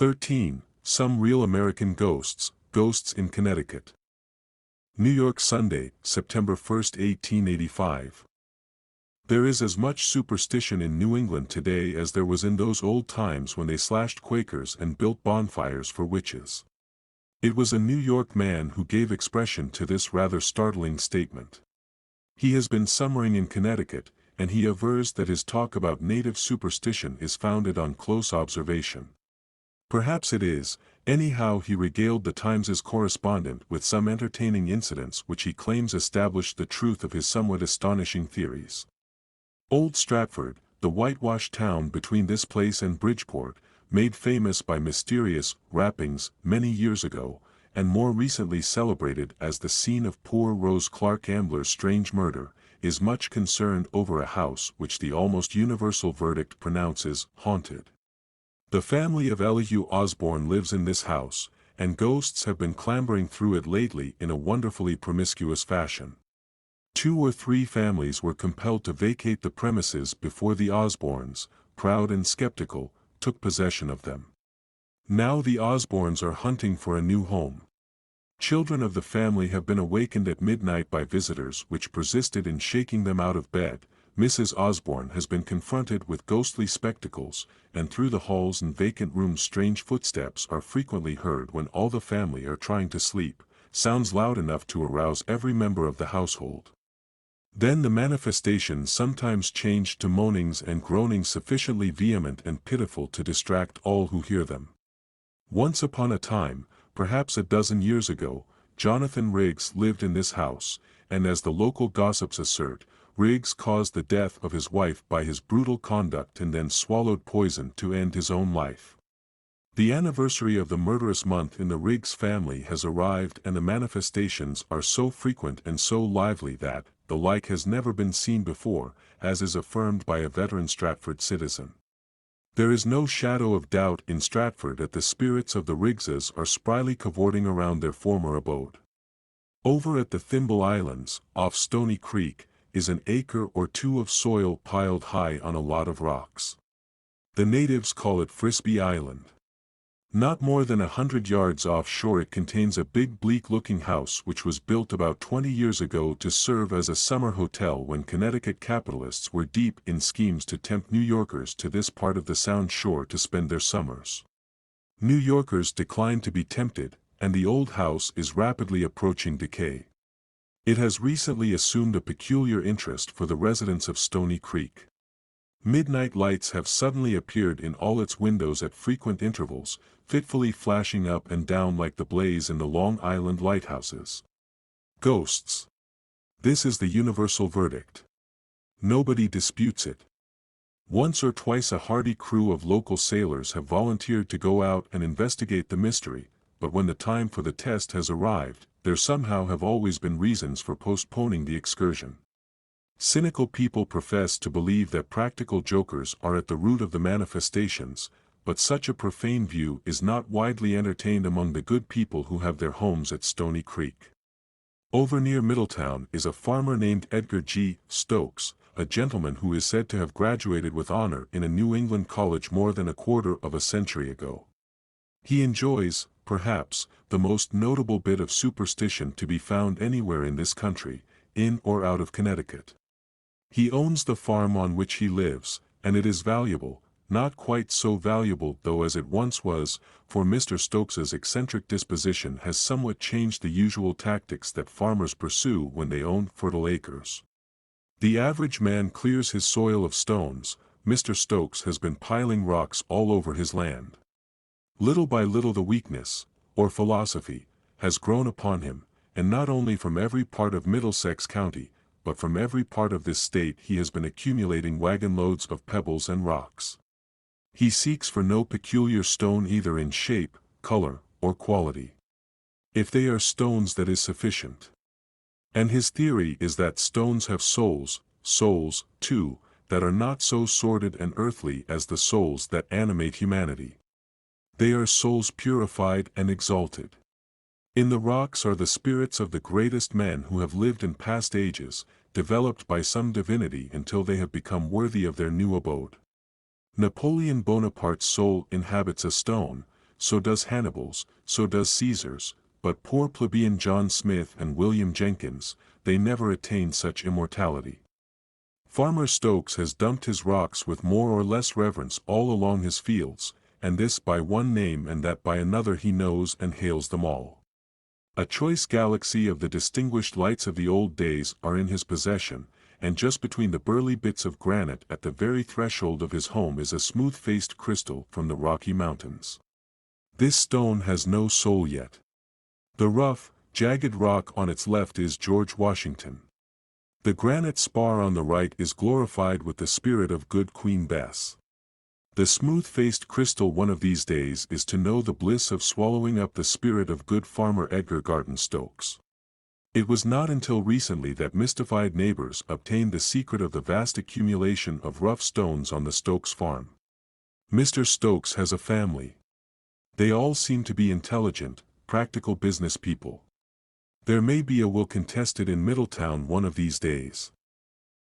13. Some Real American Ghosts, Ghosts in Connecticut. New York, Sunday, September 1, 1885. There is as much superstition in New England today as there was in those old times when they slashed Quakers and built bonfires for witches. It was a New York man who gave expression to this rather startling statement. He has been summering in Connecticut, and he avers that his talk about native superstition is founded on close observation. Perhaps it is. Anyhow, he regaled the Times' correspondent with some entertaining incidents which he claims established the truth of his somewhat astonishing theories. Old Stratford, the whitewashed town between this place and Bridgeport, made famous by mysterious rappings many years ago, and more recently celebrated as the scene of poor Rose Clark Ambler's strange murder, is much concerned over a house which the almost universal verdict pronounces haunted. The family of Elihu Osborne lives in this house, and ghosts have been clambering through it lately in a wonderfully promiscuous fashion. 2 or 3 families were compelled to vacate the premises before the Osbornes, proud and skeptical, took possession of them. Now the Osbornes are hunting for a new home. Children of the family have been awakened at midnight by visitors which persisted in shaking them out of bed. Mrs. Osborne has been confronted with ghostly spectacles, and through the halls and vacant rooms strange footsteps are frequently heard when all the family are trying to sleep, sounds loud enough to arouse every member of the household. Then the manifestations sometimes change to moanings and groanings sufficiently vehement and pitiful to distract all who hear them. Once upon a time, perhaps a dozen years ago, Jonathan Riggs lived in this house, and as the local gossips assert, Riggs caused the death of his wife by his brutal conduct and then swallowed poison to end his own life. The anniversary of the murderous month in the Riggs family has arrived, and the manifestations are so frequent and so lively that the like has never been seen before, as is affirmed by a veteran Stratford citizen. There is no shadow of doubt in Stratford that the spirits of the Riggses are spryly cavorting around their former abode. Over at the Thimble Islands, off Stony Creek, is an acre or 2 of soil piled high on a lot of rocks. The natives call it Frisbee Island. Not more than 100 yards offshore it contains a big bleak-looking house which was built about 20 years ago to serve as a summer hotel when Connecticut capitalists were deep in schemes to tempt New Yorkers to this part of the Sound shore to spend their summers. New Yorkers declined to be tempted, and the old house is rapidly approaching decay. It has recently assumed a peculiar interest for the residents of Stony Creek. Midnight lights have suddenly appeared in all its windows at frequent intervals, fitfully flashing up and down like the blaze in the Long Island lighthouses. Ghosts. This is the universal verdict. Nobody disputes it. Once or twice a hardy crew of local sailors have volunteered to go out and investigate the mystery, but when the time for the test has arrived, there somehow have always been reasons for postponing the excursion. Cynical people profess to believe that practical jokers are at the root of the manifestations, but such a profane view is not widely entertained among the good people who have their homes at Stony Creek. Over near Middletown is a farmer named Edgar G. Stokes, a gentleman who is said to have graduated with honor in a New England college more than a quarter of a century ago. He enjoys, perhaps, the most notable bit of superstition to be found anywhere in this country, in or out of Connecticut. He owns the farm on which he lives, and it is valuable, not quite so valuable though as it once was, for Mr. Stokes's eccentric disposition has somewhat changed the usual tactics that farmers pursue when they own fertile acres. The average man clears his soil of stones. Mr. Stokes has been piling rocks all over his land. Little by little the weakness, or philosophy, has grown upon him, and not only from every part of Middlesex County, but from every part of this state he has been accumulating wagon loads of pebbles and rocks. He seeks for no peculiar stone either in shape, color, or quality. If they are stones, that is sufficient. And his theory is that stones have souls, too, that are not so sordid and earthly as the souls that animate humanity. They are souls purified and exalted. In the rocks are the spirits of the greatest men who have lived in past ages, developed by some divinity until they have become worthy of their new abode. Napoleon Bonaparte's soul inhabits a stone, so does Hannibal's, so does Caesar's, but poor plebeian John Smith and William Jenkins, they never attained such immortality. Farmer Stokes has dumped his rocks with more or less reverence all along his fields, and this by one name and that by another he knows and hails them all. A choice galaxy of the distinguished lights of the old days are in his possession, and just between the burly bits of granite at the very threshold of his home is a smooth-faced crystal from the Rocky Mountains. This stone has no soul yet. The rough, jagged rock on its left is George Washington. The granite spar on the right is glorified with the spirit of good Queen Bess. The smooth-faced crystal one of these days is to know the bliss of swallowing up the spirit of good Farmer Edgar Garton Stokes. It was not until recently that mystified neighbors obtained the secret of the vast accumulation of rough stones on the Stokes farm. Mr. Stokes has a family. They all seem to be intelligent, practical business people. There may be a will contested in Middletown one of these days.